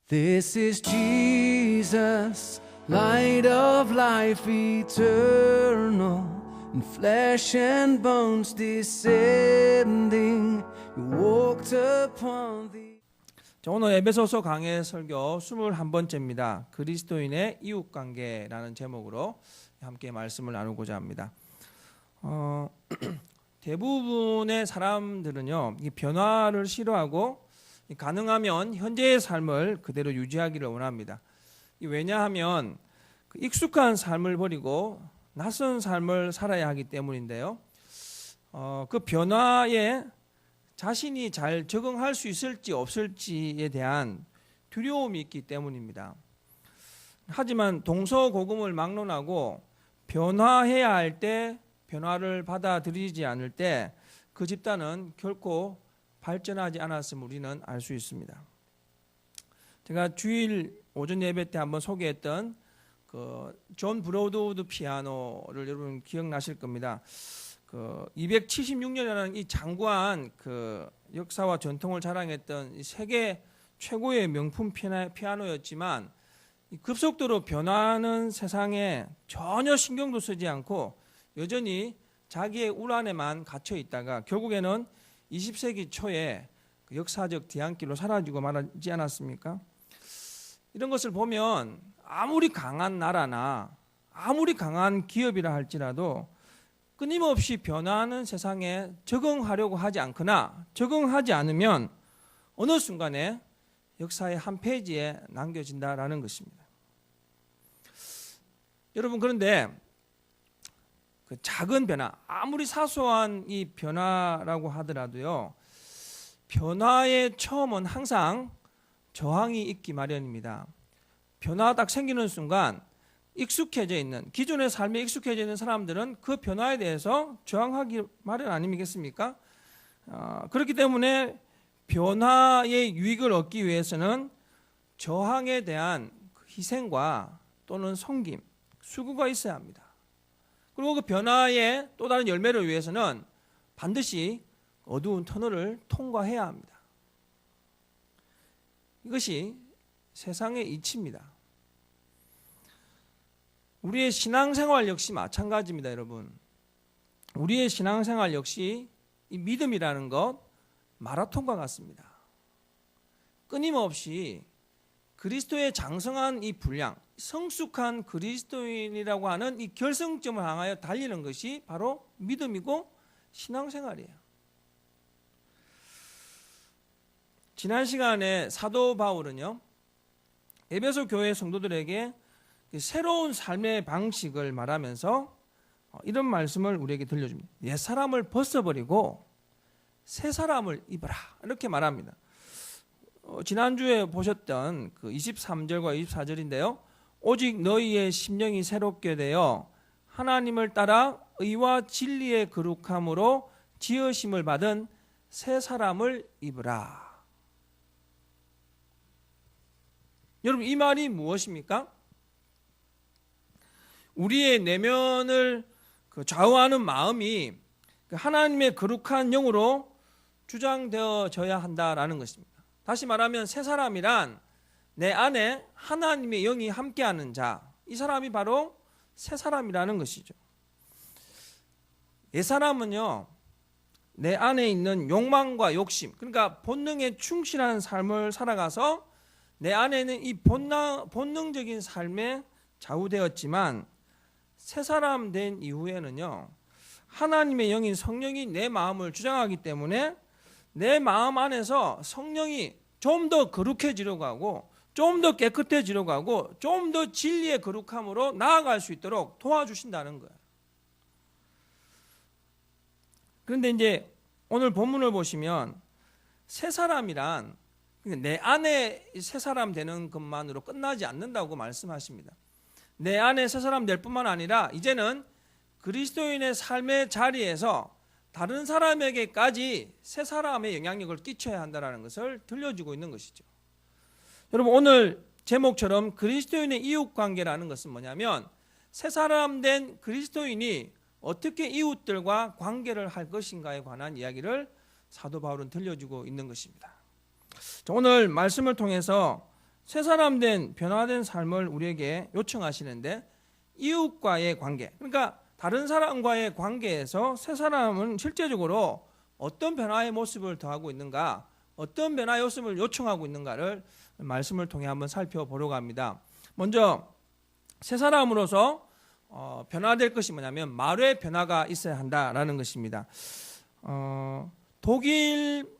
This is Jesus, light of life eternal, in flesh and bones descending, you walked upon the. 자, 오늘 에베소서 강해 설교 21번째입니다. 그리스도인의 이웃관계라는 제목으로 함께 말씀을 나누고자 합니다. 대부분의 사람들은요, 이 변화를 싫어하고 가능하면 현재의 삶을 그대로 유지하기를 원합니다. 왜냐하면 익숙한 삶을 버리고 낯선 삶을 살아야 하기 때문인데요. 그 변화에 자신이 잘 적응할 수 있을지 없을지에 대한 두려움이 있기 때문입니다. 하지만 동서고금을 막론하고 변화해야 할 때 변화를 받아들이지 않을 때 그 집단은 결코 발전하지 않았음을 우리는 알 수 있습니다. 제가 주일 오전 예배 때 한번 소개했던 그 존 브로드우드 피아노를 여러분 기억나실 겁니다. 그 276년이라는 이 장구한 그 역사와 전통을 자랑했던 세계 최고의 명품 피아노였지만 급속도로 변화하는 세상에 전혀 신경도 쓰지 않고 여전히 자기의 울 안에만 갇혀 있다가 결국에는 20세기 초에 그 역사적 뒤안길로 사라지고 말하지 않았습니까? 이런 것을 보면 아무리 강한 나라나 아무리 강한 기업이라 할지라도 끊임없이 변화하는 세상에 적응하려고 하지 않거나 적응하지 않으면 어느 순간에 역사의 한 페이지에 남겨진다라는 것입니다. 여러분, 그런데 그 작은 변화, 아무리 사소한 이 변화라고 하더라도요, 변화의 처음은 항상 저항이 있기 마련입니다. 변화가 딱 생기는 순간 익숙해져 있는, 기존의 삶에 익숙해져 있는 사람들은 그 변화에 대해서 저항하기 마련 아니겠습니까? 그렇기 때문에 변화의 유익을 얻기 위해서는 저항에 대한 희생과 또는 섬김, 수고가 있어야 합니다. 그리고 그 변화의 또 다른 열매를 위해서는 반드시 어두운 터널을 통과해야 합니다. 이것이 세상의 이치입니다. 우리의 신앙생활 역시 마찬가지입니다, 여러분. 우리의 신앙생활 역시 이 믿음이라는 것 마라톤과 같습니다. 끊임없이 그리스도의 장성한 이 분량, 성숙한 그리스도인이라고 하는 이 결승점을 향하여 달리는 것이 바로 믿음이고 신앙생활이에요. 지난 시간에 사도 바울은요, 에베소 교회 성도들에게 새로운 삶의 방식을 말하면서 이런 말씀을 우리에게 들려줍니다. 옛 사람을 벗어버리고 새 사람을 입어라, 이렇게 말합니다. 지난주에 보셨던 그 23절과 24절인데요. 오직 너희의 심령이 새롭게 되어 하나님을 따라 의와 진리의 거룩함으로 지으심을 받은 새 사람을 입으라. 여러분, 이 말이 무엇입니까? 우리의 내면을 좌우하는 마음이 하나님의 거룩한 영으로 주장되어져야 한다라는 것입니다. 다시 말하면 새 사람이란 내 안에 하나님의 영이 함께하는 자, 이 사람이 바로 새 사람이라는 것이죠. 옛 사람은요, 내 안에 있는 욕망과 욕심, 그러니까 본능에 충실한 삶을 살아가서 내 안에 있는 이 본능적인 삶에 좌우되었지만 새 사람 된 이후에는요, 하나님의 영인 성령이 내 마음을 주장하기 때문에 내 마음 안에서 성령이 좀 더 거룩해지려고 하고 좀 더 깨끗해지려고 하고 좀 더 진리의 거룩함으로 나아갈 수 있도록 도와주신다는 거예요. 그런데 이제 오늘 본문을 보시면 새 사람이란 내 안에 새 사람 되는 것만으로 끝나지 않는다고 말씀하십니다. 내 안에 새 사람 될 뿐만 아니라 이제는 그리스도인의 삶의 자리에서 다른 사람에게까지 새 사람의 영향력을 끼쳐야 한다는 것을 들려주고 있는 것이죠. 여러분, 오늘 제목처럼 그리스도인의 이웃관계라는 것은 뭐냐면 새 사람 된 그리스도인이 어떻게 이웃들과 관계를 할 것인가에 관한 이야기를 사도 바울은 들려주고 있는 것입니다. 오늘 말씀을 통해서 새 사람 된 변화된 삶을 우리에게 요청하시는데 이웃과의 관계, 그러니까 다른 사람과의 관계에서 새 사람은 실제적으로 어떤 변화의 모습을 더하고 있는가, 어떤 변화의 모습을 요청하고 있는가를 말씀을 통해 한번 살펴보려고 합니다. 먼저 새 사람으로서 변화될 것이 뭐냐면 말의 변화가 있어야 한다라는 것입니다. 독일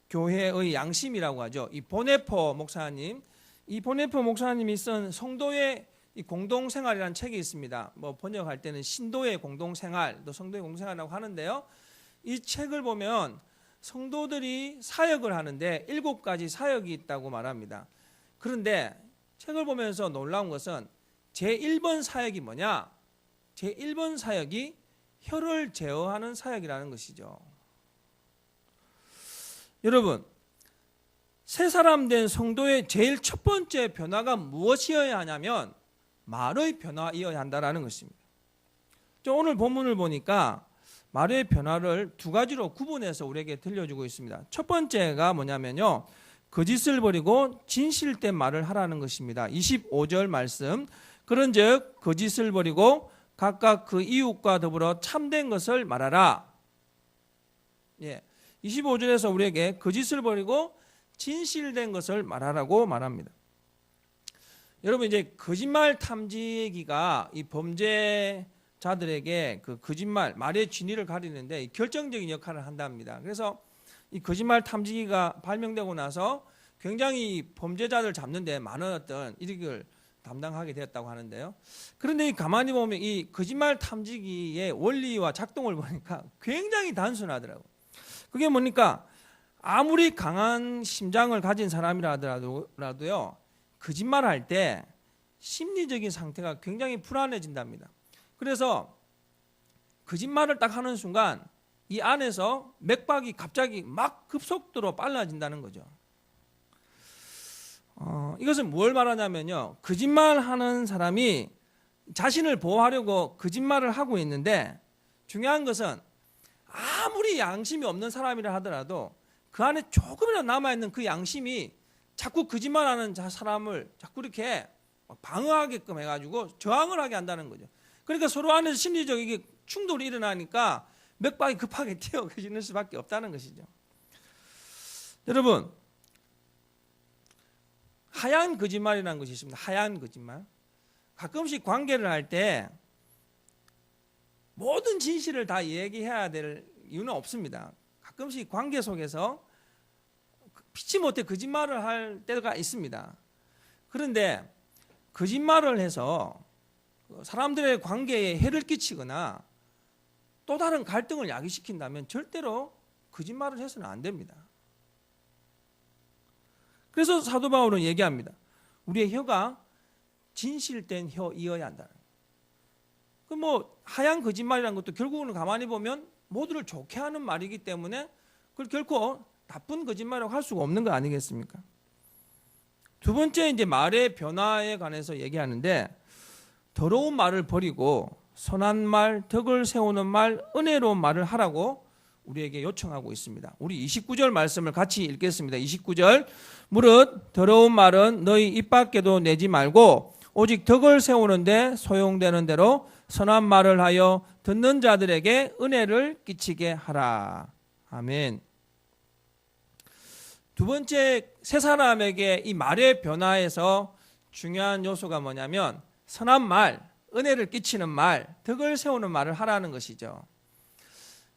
교회의 양심이라고 하죠. 이 보네포 목사님, 이 보네포 목사님이 쓴 성도의 공동생활이라는 책이 있습니다. 뭐 번역할 때는 신도의 공동생활, 또 성도의 공동생활이라고 하는데요. 이 책을 보면 성도들이 사역을 하는데 7가지 사역이 있다고 말합니다. 그런데 책을 보면서 놀라운 것은 제1번 사역이 뭐냐? 제1번 사역이 혀를 제어하는 사역이라는 것이죠. 여러분, 새 사람 된 성도의 제일 첫 번째 변화가 무엇이어야 하냐면 말의 변화이어야 한다는 것입니다. 오늘 본문을 보니까 말의 변화를 2가지로 구분해서 우리에게 들려주고 있습니다. 첫 번째가 뭐냐면요, 거짓을 버리고 진실된 말을 하라는 것입니다. 25절 말씀, 그런즉 거짓을 버리고 각각 그 이웃과 더불어 참된 것을 말하라. 25절에서 우리에게 거짓을 버리고 진실된 것을 말하라고 말합니다. 여러분, 이제 거짓말 탐지기가 이 범죄자들에게 그 거짓말, 말의 진위를 가리는데 결정적인 역할을 한답니다. 그래서 이 거짓말 탐지기가 발명되고 나서 굉장히 범죄자들 잡는데 많은 어떤 일을 담당하게 되었다고 하는데요. 그런데 가만히 보면 이 거짓말 탐지기의 원리와 작동을 보니까 굉장히 단순하더라고요. 그게 뭡니까? 아무리 강한 심장을 가진 사람이라 하더라도요, 거짓말할 때 심리적인 상태가 굉장히 불안해진답니다. 그래서 거짓말을 딱 하는 순간 이 안에서 맥박이 갑자기 막 급속도로 빨라진다는 거죠. 이것은 뭘 말하냐면요, 거짓말하는 사람이 자신을 보호하려고 거짓말을 하고 있는데, 중요한 것은 아무리 양심이 없는 사람이라 하더라도 그 안에 조금이라도 남아있는 그 양심이 자꾸 거짓말하는 사람을 자꾸 이렇게 방어하게끔 해가지고 저항을 하게 한다는 거죠. 그러니까 서로 안에서 심리적인 충돌이 일어나니까 맥박이 급하게 뛰어가지는 수밖에 없다는 것이죠. 여러분, 하얀 거짓말이라는 것이 있습니다. 하얀 거짓말. 가끔씩 관계를 할 때 모든 진실을 다 얘기해야 될 이유는 없습니다. 가끔씩 관계 속에서 피치 못해 거짓말을 할 때가 있습니다. 그런데 거짓말을 해서 사람들의 관계에 해를 끼치거나 또 다른 갈등을 야기시킨다면 절대로 거짓말을 해서는 안 됩니다. 그래서 사도 바울은 얘기합니다. 우리의 혀가 진실된 혀이어야 한다. 그 하얀 거짓말이라는 것도 결국은 가만히 보면 모두를 좋게 하는 말이기 때문에 그걸 결코 나쁜 거짓말이라고 할 수가 없는 거 아니겠습니까? 두 번째, 이제 말의 변화에 관해서 얘기하는데, 더러운 말을 버리고 선한 말, 덕을 세우는 말, 은혜로운 말을 하라고 우리에게 요청하고 있습니다. 우리 29절 말씀을 같이 읽겠습니다. 29절, 무릇 더러운 말은 너희 입 밖에도 내지 말고 오직 덕을 세우는데 소용되는 대로 선한 말을 하여 듣는 자들에게 은혜를 끼치게 하라. 아멘. 두 번째, 새 사람에게 이 말의 변화에서 중요한 요소가 뭐냐면 선한 말, 은혜를 끼치는 말, 덕을 세우는 말을 하라는 것이죠.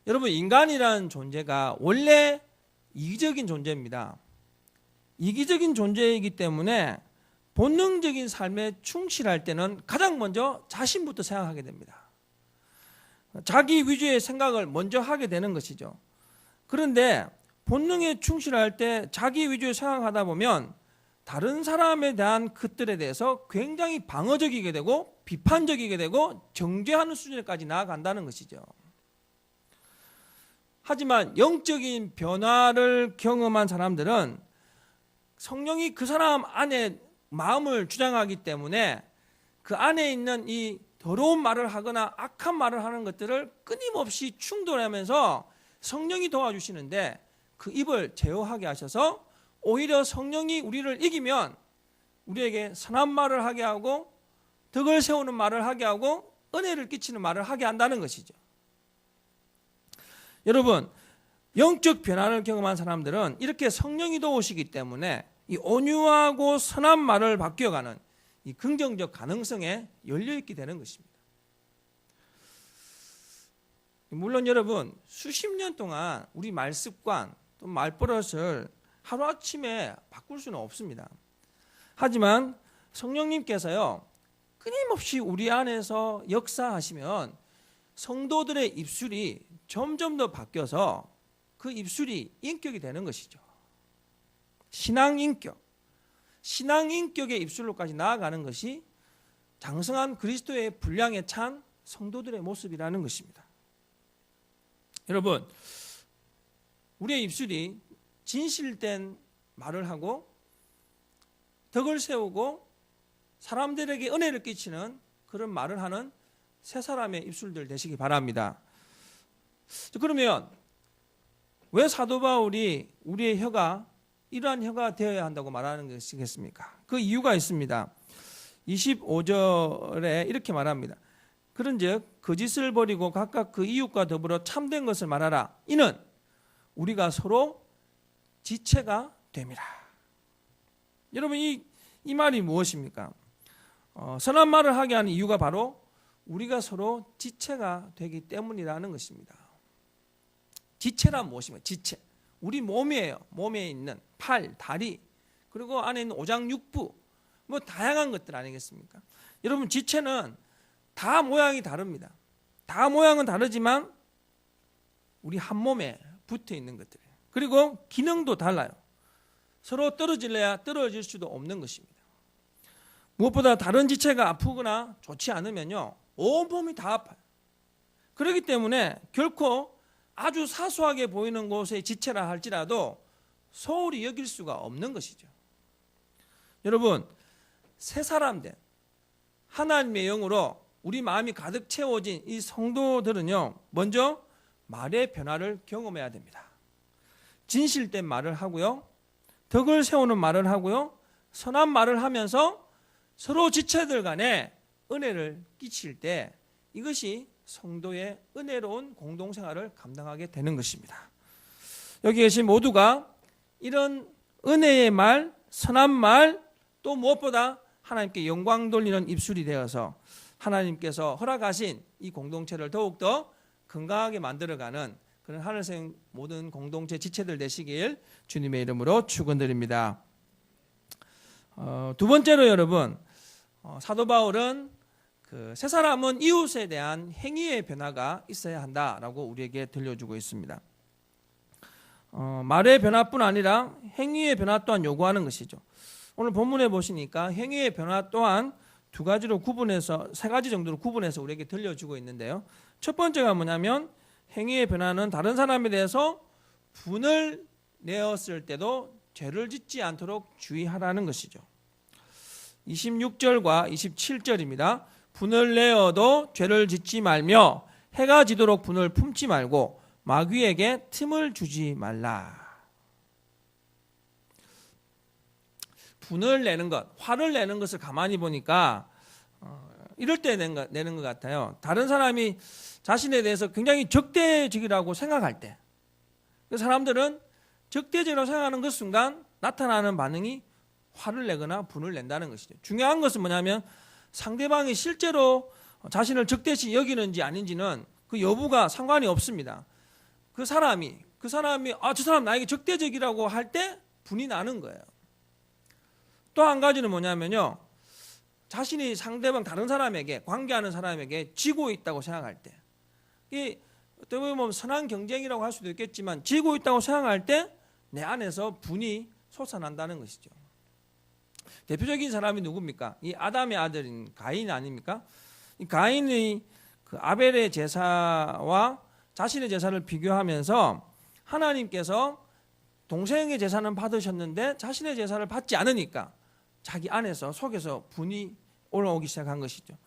여러분, 인간이라는 존재가 원래 이기적인 존재입니다. 이기적인 존재이기 때문에 본능적인 삶에 충실할 때는 가장 먼저 자신부터 생각하게 됩니다. 자기 위주의 생각을 먼저 하게 되는 것이죠. 그런데 본능에 충실할 때 자기 위주의 생각하다 보면 다른 사람에 대한 것들에 대해서 굉장히 방어적이게 되고 비판적이게 되고 정죄하는 수준까지 나아간다는 것이죠. 하지만 영적인 변화를 경험한 사람들은 성령이 그 사람 안에 마음을 주장하기 때문에 그 안에 있는 이 더러운 말을 하거나 악한 말을 하는 것들을 끊임없이 충돌하면서 성령이 도와주시는데 그 입을 제어하게 하셔서 오히려 성령이 우리를 이기면 우리에게 선한 말을 하게 하고 덕을 세우는 말을 하게 하고 은혜를 끼치는 말을 하게 한다는 것이죠. 여러분, 영적 변화를 경험한 사람들은 이렇게 성령이 도우시기 때문에 이 온유하고 선한 말을 바뀌어가는 이 긍정적 가능성에 열려있게 되는 것입니다. 물론 여러분, 수십 년 동안 우리 말습관 또 말버릇을 하루아침에 바꿀 수는 없습니다. 하지만 성령님께서요, 끊임없이 우리 안에서 역사하시면 성도들의 입술이 점점 더 바뀌어서 그 입술이 인격이 되는 것이죠. 신앙인격의 입술로까지 나아가는 것이 장성한 그리스도의 분량에 찬 성도들의 모습이라는 것입니다. 여러분, 우리의 입술이 진실된 말을 하고 덕을 세우고 사람들에게 은혜를 끼치는 그런 말을 하는 세 사람의 입술들 되시기 바랍니다. 그러면 왜 사도 바울이 우리의 혀가 이러한 혀가 되어야 한다고 말하는 것이겠습니까? 그 이유가 있습니다. 25절에 이렇게 말합니다. 그런즉 거짓을 버리고 각각 그 이웃과 더불어 참된 것을 말하라. 이는 우리가 서로 지체가 됨이라. 여러분, 이 말이 무엇입니까? 선한 말을 하게 하는 이유가 바로 우리가 서로 지체가 되기 때문이라는 것입니다. 지체란 무엇입니까? 지체. 우리 몸이에요. 몸에 있는 팔, 다리, 그리고 안에 있는 오장육부, 뭐 다양한 것들 아니겠습니까? 여러분, 지체는 다 모양이 다릅니다. 다 모양은 다르지만 우리 한 몸에 붙어 있는 것들이에요. 그리고 기능도 달라요. 서로 떨어질래야 떨어질 수도 없는 것입니다. 무엇보다 다른 지체가 아프거나 좋지 않으면요, 온몸이 다 아파요. 그렇기 때문에 결코 아주 사소하게 보이는 곳의 지체라 할지라도 소홀히 여길 수가 없는 것이죠. 여러분, 새 사람 된 하나님의 영으로 우리 마음이 가득 채워진 이 성도들은요, 먼저 말의 변화를 경험해야 됩니다. 진실된 말을 하고요, 덕을 세우는 말을 하고요, 선한 말을 하면서 서로 지체들 간에 은혜를 끼칠 때 이것이 성도의 은혜로운 공동생활을 감당하게 되는 것입니다. 여기 계신 모두가 이런 은혜의 말, 선한 말, 또 무엇보다 하나님께 영광 돌리는 입술이 되어서 하나님께서 허락하신 이 공동체를 더욱더 건강하게 만들어가는 그런 하늘생 모든 공동체 지체들 되시길 주님의 이름으로 축원드립니다. 두 번째로 여러분, 사도 바울은 그 세 사람은 이웃에 대한 행위의 변화가 있어야 한다라고 우리에게 들려주고 있습니다. 말의 변화뿐 아니라 행위의 변화 또한 요구하는 것이죠. 오늘 본문에 보시니까 행위의 변화 또한 세 가지 정도로 구분해서 우리에게 들려주고 있는데요. 첫 번째가 뭐냐면 행위의 변화는 다른 사람에 대해서 분을 내었을 때도 죄를 짓지 않도록 주의하라는 것이죠. 26절과 27절입니다. 분을 내어도 죄를 짓지 말며 해가 지도록 분을 품지 말고 마귀에게 틈을 주지 말라. 분을 내는 것, 화를 내는 것을 가만히 보니까 이럴 때 내는 것 같아요. 다른 사람이 자신에 대해서 굉장히 적대적이라고 생각할 때, 그 사람들은 적대적이라고 생각하는 그 순간 나타나는 반응이 화를 내거나 분을 낸다는 것이죠. 중요한 것은 뭐냐면 상대방이 실제로 자신을 적대시 여기는지 아닌지는 그 여부가 상관이 없습니다. 그 사람이 저 사람 나에게 적대적이라고 할 때 분이 나는 거예요. 또 한 가지는 뭐냐면요, 자신이 상대방 다른 사람에게 관계하는 사람에게 지고 있다고 생각할 때, 이게 어떻게 보면 선한 경쟁이라고 할 수도 있겠지만 지고 있다고 생각할 때 내 안에서 분이 솟아난다는 것이죠. 대표적인 사람이 누굽니까? 이 아담의 아들인 가인 아닙니까? 이 가인의 그 아벨의 제사와 자신의 제사를 비교하면서 하나님께서 동생의 제사는 받으셨는데 자신의 제사를 받지 않으니까 자기 안에서 속에서 분이 올라오기 시작한 것이죠.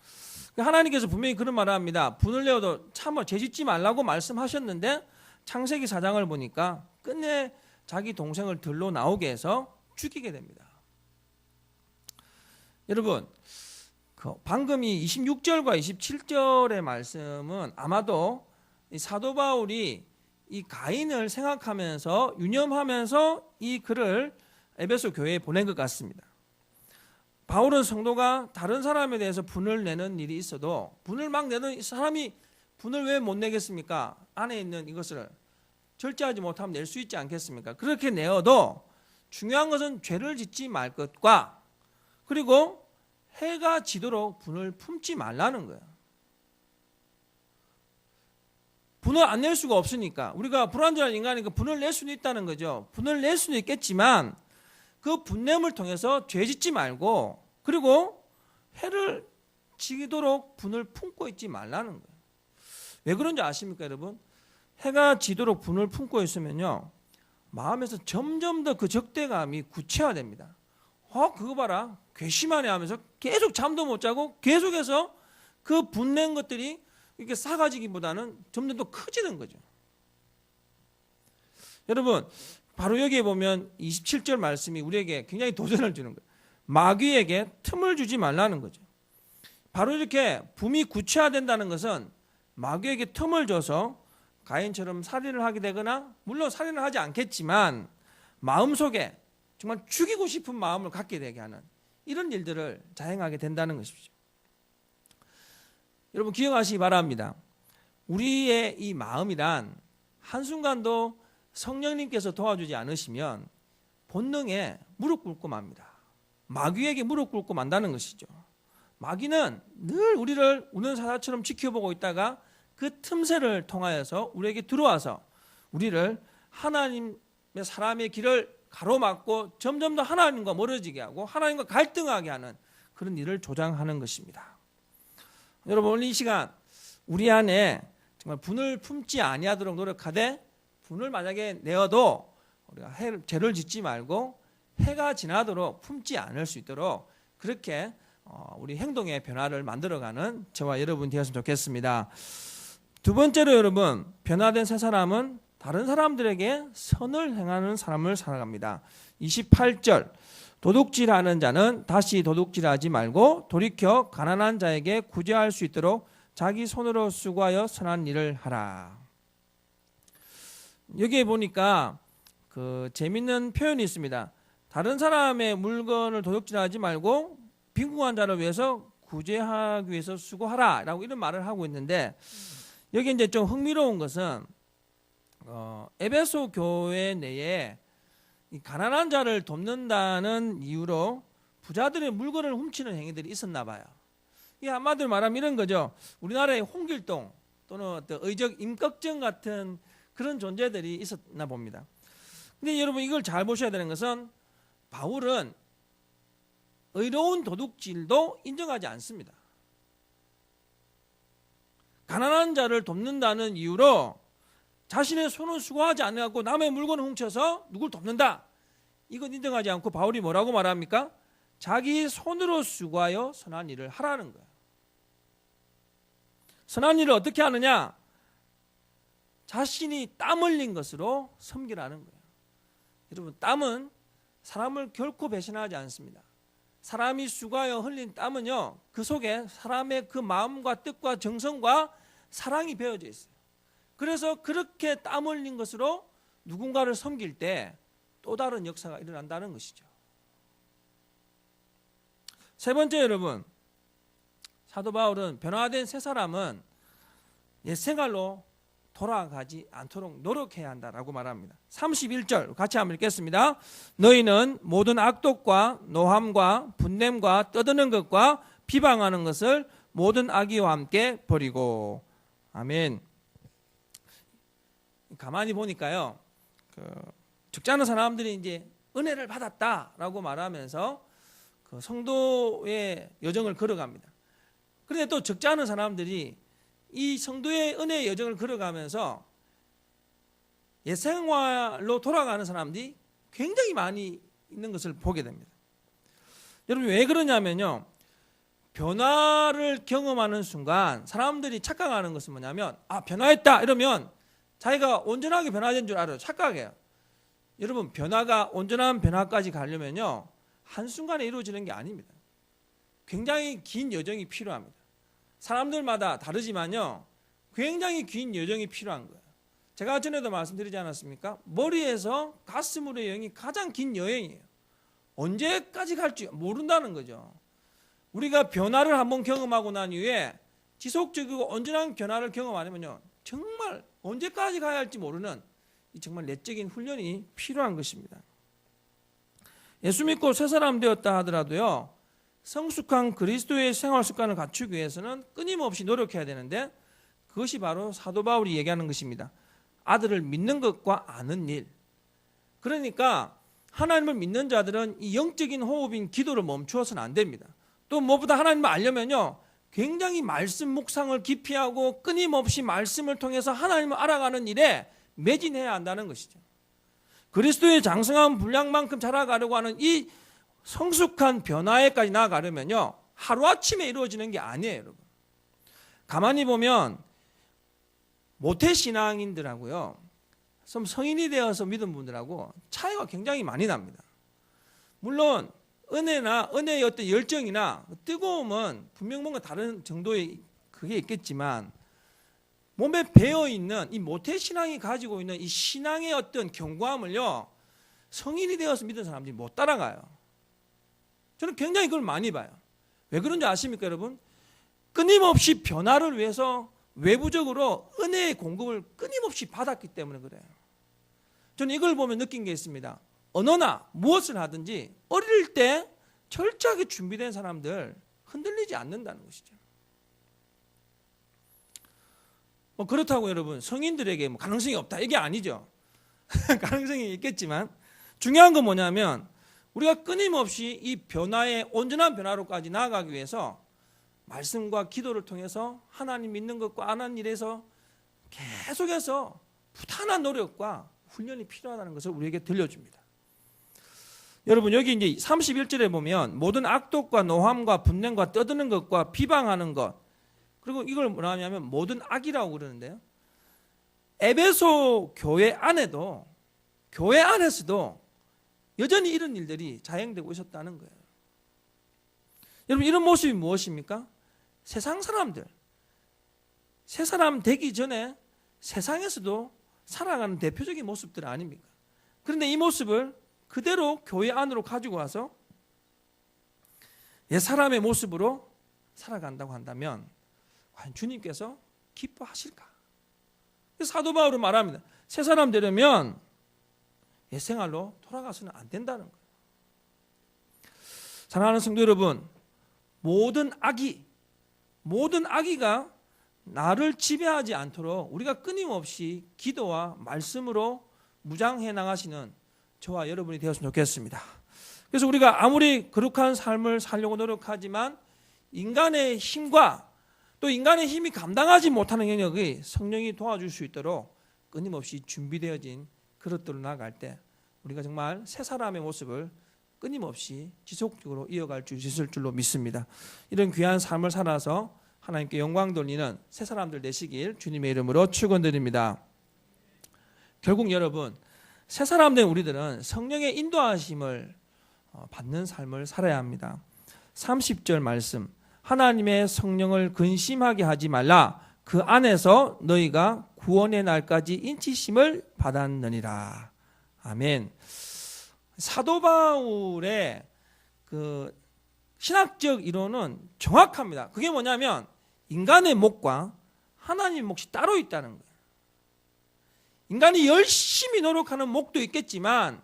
하나님께서 분명히 그런 말을 합니다. 분을 내어도 참아 죄짓지 말라고 말씀하셨는데 창세기 4장을 보니까 끝내 자기 동생을 들러 나오게 해서 죽이게 됩니다. 여러분, 방금 이 26절과 27절의 말씀은 아마도 이 사도 바울이 이 가인을 생각하면서 유념하면서 이 글을 에베소 교회에 보낸 것 같습니다. 바울은 성도가 다른 사람에 대해서 분을 내는 일이 있어도 분을 막 내는 사람이 분을 왜 못 내겠습니까? 안에 있는 이것을 절제하지 못하면 낼 수 있지 않겠습니까? 그렇게 내어도 중요한 것은 죄를 짓지 말 것과 그리고 해가 지도록 분을 품지 말라는 거예요. 분을 안 낼 수가 없으니까 우리가 불완전한 인간이니까 분을 낼 수는 있다는 거죠. 분을 낼 수는 있겠지만 그 분냄을 통해서 죄 짓지 말고 그리고 해를 지도록 분을 품고 있지 말라는 거예요. 왜 그런지 아십니까 여러분? 해가 지도록 분을 품고 있으면요 마음에서 점점 더 그 적대감이 구체화됩니다. 그거 봐라 괘씸하네 하면서 계속 잠도 못 자고 계속해서 그 분낸 것들이 이렇게 싹아지기보다는 점점 더 커지는 거죠. 여러분 바로 여기에 보면 27절 말씀이 우리에게 굉장히 도전을 주는 거예요. 마귀에게 틈을 주지 말라는 거죠. 바로 이렇게 분이 구체화된다는 것은 마귀에게 틈을 줘서 가인처럼 살인을 하게 되거나 물론 살인을 하지 않겠지만 마음속에 정말 죽이고 싶은 마음을 갖게 되게 하는 이런 일들을 자행하게 된다는 것이죠. 여러분 기억하시기 바랍니다. 우리의 이 마음이란 한순간도 성령님께서 도와주지 않으시면 본능에 무릎 꿇고 맙니다. 마귀에게 무릎 꿇고 만다는 것이죠. 마귀는 늘 우리를 우는 사자처럼 지켜보고 있다가 그 틈새를 통하여서 우리에게 들어와서 우리를 하나님의 사람의 길을 가로막고 점점 더 하나님과 멀어지게 하고 하나님과 갈등하게 하는 그런 일을 조장하는 것입니다. 여러분 오늘 이 시간 우리 안에 정말 분을 품지 아니하도록 노력하되 분을 만약에 내어도 우리가 죄를 짓지 말고 해가 지나도록 품지 않을 수 있도록 그렇게 우리 행동의 변화를 만들어가는 저와 여러분 되었으면 좋겠습니다. 두 번째로 여러분 변화된 새 사람은 다른 사람들에게 선을 행하는 사람을 살아갑니다. 28절 도둑질하는 자는 다시 도둑질하지 말고 돌이켜 가난한 자에게 구제할 수 있도록 자기 손으로 수고하여 선한 일을 하라. 여기에 보니까 그 재밌는 표현이 있습니다. 다른 사람의 물건을 도둑질하지 말고 빈궁한 자를 위해서 구제하기 위해서 수고하라 라고 이런 말을 하고 있는데 여기 이제 좀 흥미로운 것은 에베소 교회 내에 이 가난한 자를 돕는다는 이유로 부자들의 물건을 훔치는 행위들이 있었나 봐요. 이게 한마디로 말하면 이런 거죠. 우리나라의 홍길동 또는 어떤 의적 임꺽정 같은 그런 존재들이 있었나 봅니다. 근데 여러분 이걸 잘 보셔야 되는 것은 바울은 의로운 도둑질도 인정하지 않습니다. 가난한 자를 돕는다는 이유로 자신의 손을 수고하지 않고 남의 물건을 훔쳐서 누굴 돕는다. 이건 인정하지 않고 바울이 뭐라고 말합니까? 자기 손으로 수고하여 선한 일을 하라는 거예요. 선한 일을 어떻게 하느냐? 자신이 땀 흘린 것으로 섬기라는 거예요. 여러분 땀은 사람을 결코 배신하지 않습니다. 사람이 수고하여 흘린 땀은요 그 속에 사람의 그 마음과 뜻과 정성과 사랑이 배어져 있어요. 그래서 그렇게 땀 흘린 것으로 누군가를 섬길 때 또 다른 역사가 일어난다는 것이죠. 세 번째 여러분 사도 바울은 변화된 새 사람은 옛 생활로 돌아가지 않도록 노력해야 한다라고 말합니다. 31절 같이 한번 읽겠습니다. 너희는 모든 악독과 노함과 분냄과 떠드는 것과 비방하는 것을 모든 악의와 함께 버리고. 아멘. 가만히 보니까요, 적잖은 사람들이 이제 은혜를 받았다라고 말하면서 그 성도의 여정을 걸어갑니다. 그런데 또 적지 않은 사람들이 이 성도의 은혜의 여정을 걸어가면서 옛생활로 돌아가는 사람들이 굉장히 많이 있는 것을 보게 됩니다. 여러분 왜 그러냐면요, 변화를 경험하는 순간 사람들이 착각하는 것은 뭐냐면 변화했다 이러면 자기가 온전하게 변화된 줄 알아요. 착각해요. 여러분 변화가 온전한 변화까지 가려면요 한순간에 이루어지는 게 아닙니다. 굉장히 긴 여정이 필요합니다. 사람들마다 다르지만요, 굉장히 긴 여정이 필요한 거예요. 제가 전에도 말씀드리지 않았습니까? 머리에서 가슴으로의 여행이 가장 긴 여행이에요. 언제까지 갈지 모른다는 거죠. 우리가 변화를 한번 경험하고 난 이후에 지속적이고 온전한 변화를 경험하려면요, 정말 언제까지 가야 할지 모르는 이 정말 내적인 훈련이 필요한 것입니다. 예수 믿고 새 사람 되었다 하더라도요, 성숙한 그리스도의 생활 습관을 갖추기 위해서는 끊임없이 노력해야 되는데, 그것이 바로 사도 바울이 얘기하는 것입니다. 아들을 믿는 것과 아는 일. 그러니까 하나님을 믿는 자들은 이 영적인 호흡인 기도를 멈추어서는 안 됩니다. 또 무엇보다 하나님을 알려면요, 굉장히 말씀 묵상을 깊이 하고 끊임없이 말씀을 통해서 하나님을 알아가는 일에 매진해야 한다는 것이죠. 그리스도의 장성한 분량만큼 자라가려고 하는 이 성숙한 변화에까지 나아가려면요, 하루아침에 이루어지는 게 아니에요, 여러분. 가만히 보면 모태신앙인들하고요, 좀 성인이 되어서 믿은 분들하고 차이가 굉장히 많이 납니다. 물론 은혜나 은혜의 어떤 열정이나 뜨거움은 분명 뭔가 다른 정도의 그게 있겠지만, 몸에 배어있는 이 모태신앙이 가지고 있는 이 신앙의 어떤 견고함을요, 성인이 되어서 믿은 사람들이 못 따라가요. 저는 굉장히 그걸 많이 봐요. 왜 그런지 아십니까, 여러분? 끊임없이 변화를 위해서 외부적으로 은혜의 공급을 끊임없이 받았기 때문에 그래요. 저는 이걸 보면 느낀 게 있습니다. 언어나 무엇을 하든지 어릴 때 철저하게 준비된 사람들 흔들리지 않는다는 것이죠. 그렇다고 여러분 성인들에게 가능성이 없다 이게 아니죠. 가능성이 있겠지만 중요한 건 뭐냐면, 우리가 끊임없이 이 변화의 온전한 변화로까지 나아가기 위해서 말씀과 기도를 통해서 하나님 믿는 것과 아는 일에서 계속해서 부단한 노력과 훈련이 필요하다는 것을 우리에게 들려줍니다. 여러분 여기 이제 31절에 보면 모든 악독과 노함과 분냄과 떠드는 것과 비방하는 것, 그리고 이걸 뭐라 하냐면 모든 악이라고 그러는데요, 에베소 교회 안에도, 교회 안에서도 여전히 이런 일들이 자행되고 있었다는 거예요. 여러분 이런 모습이 무엇입니까? 세상 사람들, 새 사람 되기 전에 세상에서도 살아가는 대표적인 모습들 아닙니까? 그런데 이 모습을 그대로 교회 안으로 가지고 와서 옛 사람의 모습으로 살아간다고 한다면 과연 주님께서 기뻐하실까? 사도 바울은 말합니다. 새 사람 되려면 옛 생활로 돌아가서는 안 된다는 거예요. 사랑하는 성도 여러분, 모든 악의가 나를 지배하지 않도록 우리가 끊임없이 기도와 말씀으로 무장해 나가시는 저와 여러분이 되었으면 좋겠습니다. 그래서 우리가 아무리 거룩한 삶을 살려고 노력하지만 인간의 힘과 또 인간의 힘이 감당하지 못하는 영역이 성령이 도와줄 수 있도록 끊임없이 준비되어진 그릇들로 나아갈 때 우리가 정말 새 사람의 모습을 끊임없이 지속적으로 이어갈 수 있을 줄로 믿습니다. 이런 귀한 삶을 살아서 하나님께 영광 돌리는 새 사람들 되시길 주님의 이름으로 축원드립니다. 결국 여러분, 새 사람 된 우리들은 성령의 인도하심을 받는 삶을 살아야 합니다. 30절 말씀, 하나님의 성령을 근심하게 하지 말라. 그 안에서 너희가 구원의 날까지 인치심을 받았느니라. 아멘. 사도 바울의 그 신학적 이론은 정확합니다. 그게 뭐냐면 인간의 몫과 하나님의 몫이 따로 있다는 거예요. 인간이 열심히 노력하는 몫도 있겠지만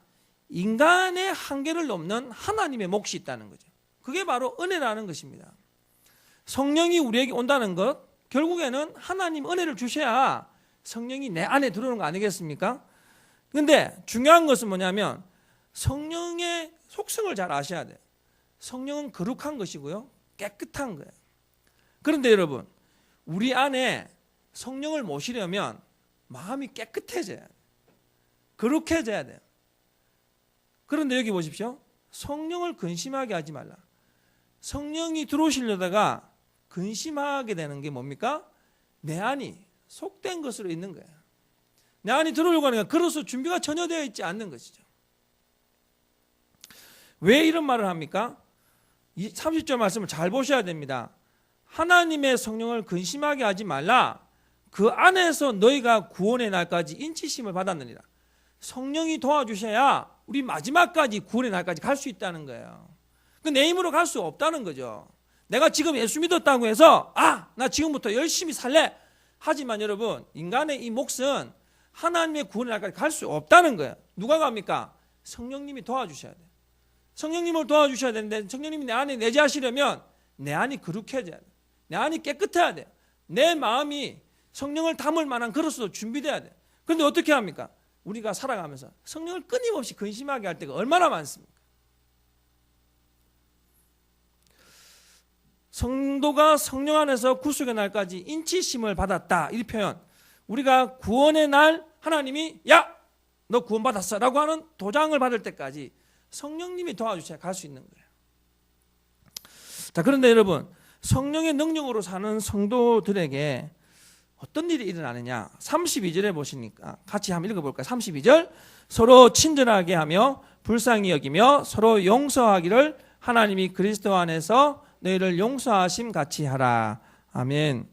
인간의 한계를 넘는 하나님의 몫이 있다는 거죠. 그게 바로 은혜라는 것입니다. 성령이 우리에게 온다는 것, 결국에는 하나님 은혜를 주셔야 성령이 내 안에 들어오는 거 아니겠습니까? 그런데 중요한 것은 뭐냐면 성령의 속성을 잘 아셔야 돼요. 성령은 거룩한 것이고요, 깨끗한 거예요. 그런데 여러분, 우리 안에 성령을 모시려면 마음이 깨끗해져야 돼요. 거룩해져야 돼요. 그런데 여기 보십시오. 성령을 근심하게 하지 말라. 성령이 들어오시려다가 근심하게 되는 게 뭡니까? 내 안이 속된 것으로 있는 거예요. 내 안이 들어오려고 하니까 그로서 준비가 전혀 되어 있지 않는 것이죠. 왜 이런 말을 합니까? 이 30절 말씀을 잘 보셔야 됩니다. 하나님의 성령을 근심하게 하지 말라. 그 안에서 너희가 구원의 날까지 인치심을 받았느니라. 성령이 도와주셔야 우리 마지막까지 구원의 날까지 갈 수 있다는 거예요. 내 힘으로 갈 수 없다는 거죠. 내가 지금 예수 믿었다고 해서 나 지금부터 열심히 살래. 하지만 여러분, 인간의 이 몫은 하나님의 구원의 날까지 갈 수 없다는 거예요. 누가 갑니까? 성령님이 도와주셔야 돼요. 성령님을 도와주셔야 되는데 성령님이 내 안에 내재하시려면 내 안이 거룩해져야 돼요. 내 안이 깨끗해야 돼요. 내 마음이 성령을 담을 만한 그릇으로 준비돼야 돼요. 그런데 어떻게 합니까? 우리가 살아가면서 성령을 끊임없이 근심하게 할 때가 얼마나 많습니까? 성도가 성령 안에서 구속의 날까지 인치심을 받았다. 이 표현. 우리가 구원의 날 하나님이 너 구원받았어 라고 하는 도장을 받을 때까지 성령님이 도와주셔야 갈 수 있는 거예요. 자, 그런데 여러분, 성령의 능력으로 사는 성도들에게 어떤 일이 일어나느냐? 32절에 보시니까 같이 한번 읽어볼까요? 32절. 서로 친절하게 하며 불쌍히 여기며 서로 용서하기를 하나님이 그리스도 안에서 너희를 용서하심 같이 하라. 아멘.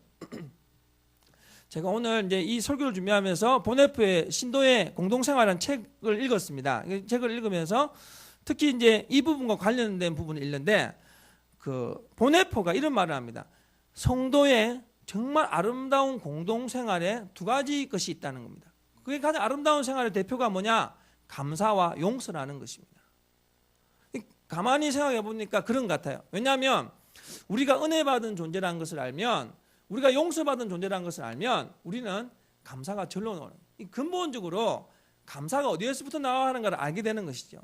제가 오늘 이제 이 설교를 준비하면서 보네프의 신도의 공동생활이라는 책을 읽었습니다. 이 책을 읽으면서 특히 이제 이 부분과 관련된 부분을 읽는데 그 보네포가 이런 말을 합니다. 성도의 정말 아름다운 공동생활에 두 가지 것이 있다는 겁니다. 그게 가장 아름다운 생활의 대표가 뭐냐? 감사와 용서라는 것입니다. 가만히 생각해 보니까 그런 것 같아요. 왜냐하면 우리가 은혜 받은 존재라는 것을 알면, 우리가 용서받은 존재라는 것을 알면 우리는 감사가 절로 나오는 거예요. 근본적으로 감사가 어디에서부터 나와하는가를 알게 되는 것이죠.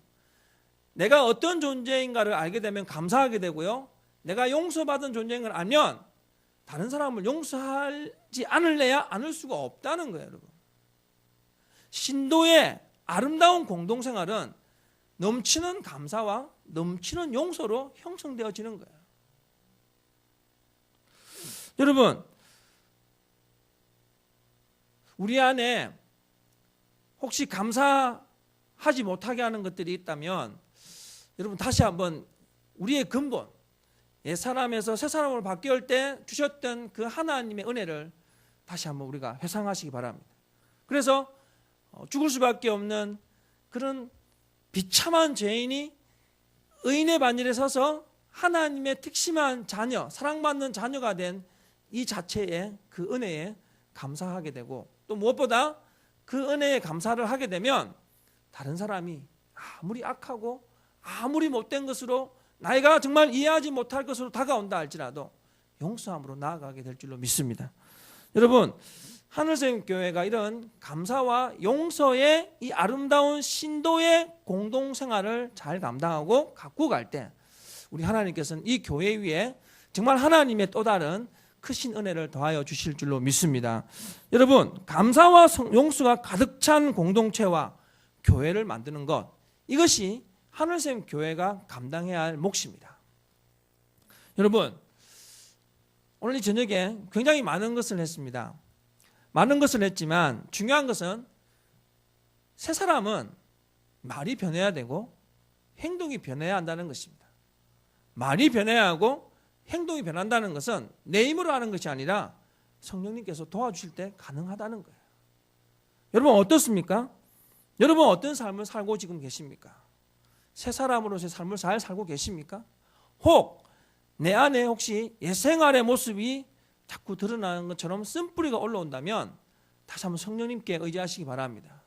내가 어떤 존재인가를 알게 되면 감사하게 되고요. 내가 용서받은 존재인 걸 알면 다른 사람을 용서하지 않을래야 않을 수가 없다는 거예요, 여러분. 신도의 아름다운 공동생활은 넘치는 감사와 넘치는 용서로 형성되어지는 거예요. 여러분, 우리 안에 혹시 감사하지 못하게 하는 것들이 있다면 여러분 다시 한번 우리의 근본, 옛사람에서 새사람으로 바뀔 때 주셨던 그 하나님의 은혜를 다시 한번 우리가 회상하시기 바랍니다. 그래서 죽을 수밖에 없는 그런 비참한 죄인이 의인의 반열에 서서 하나님의 특심한 자녀, 사랑받는 자녀가 된 이 자체의 그 은혜에 감사하게 되고, 또 무엇보다 그 은혜에 감사를 하게 되면 다른 사람이 아무리 악하고 아무리 못된 것으로 나이가 정말 이해하지 못할 것으로 다가온다 할지라도 용서함으로 나아가게 될 줄로 믿습니다. 여러분, 하늘샘교회가 이런 감사와 용서의 이 아름다운 신도의 공동생활을 잘 감당하고 갖고 갈 때 우리 하나님께서는 이 교회 위에 정말 하나님의 또 다른 크신 은혜를 더하여 주실 줄로 믿습니다. 여러분, 감사와 용서가 가득 찬 공동체와 교회를 만드는 것, 이것이 하늘샘 교회가 감당해야 할 몫입니다. 여러분, 오늘 이 저녁에 굉장히 많은 것을 했습니다. 많은 것을 했지만 중요한 것은 새 사람은 말이 변해야 되고 행동이 변해야 한다는 것입니다. 말이 변해야 하고 행동이 변한다는 것은 내 힘으로 하는 것이 아니라 성령님께서 도와주실 때 가능하다는 거예요. 여러분 어떻습니까? 여러분 어떤 삶을 살고 지금 계십니까? 새 사람으로서의 삶을 잘 살고 계십니까? 혹 내 안에 혹시 옛생활의 모습이 자꾸 드러나는 것처럼 쓴뿌리가 올라온다면 다시 한번 성령님께 의지하시기 바랍니다.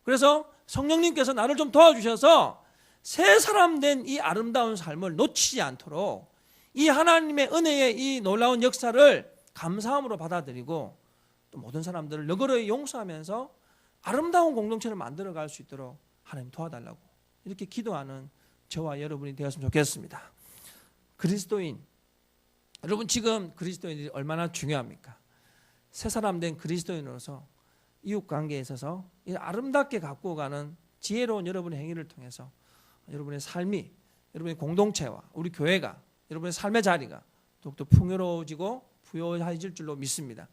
그래서 성령님께서 나를 좀 도와주셔서 새 사람 된 이 아름다운 삶을 놓치지 않도록 이 하나님의 은혜의 이 놀라운 역사를 감사함으로 받아들이고 또 모든 사람들을 너그러이 용서하면서 아름다운 공동체를 만들어갈 수 있도록 하나님 도와달라고 이렇게 기도하는 저와 여러분이 되었으면 좋겠습니다. 그리스도인, 여러분 지금 그리스도인들이 얼마나 중요합니까? 새 사람 된 그리스도인으로서 이웃관계에 있어서 아름답게 갖고 가는 지혜로운 여러분의 행위를 통해서 여러분의 삶이, 여러분의 공동체와 우리 교회가, 여러분의 삶의 자리가 더욱더 풍요로워지고 부여해질 줄로 믿습니다.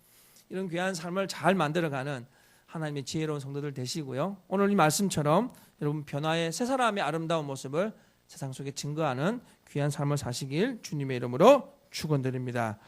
이런 귀한 삶을 잘 만들어가는 하나님의 지혜로운 성도들 되시고요. 오늘 이 말씀처럼 여러분 변화의 새 사람의 아름다운 모습을 세상 속에 증거하는 귀한 삶을 사시길 주님의 이름으로 축원드립니다.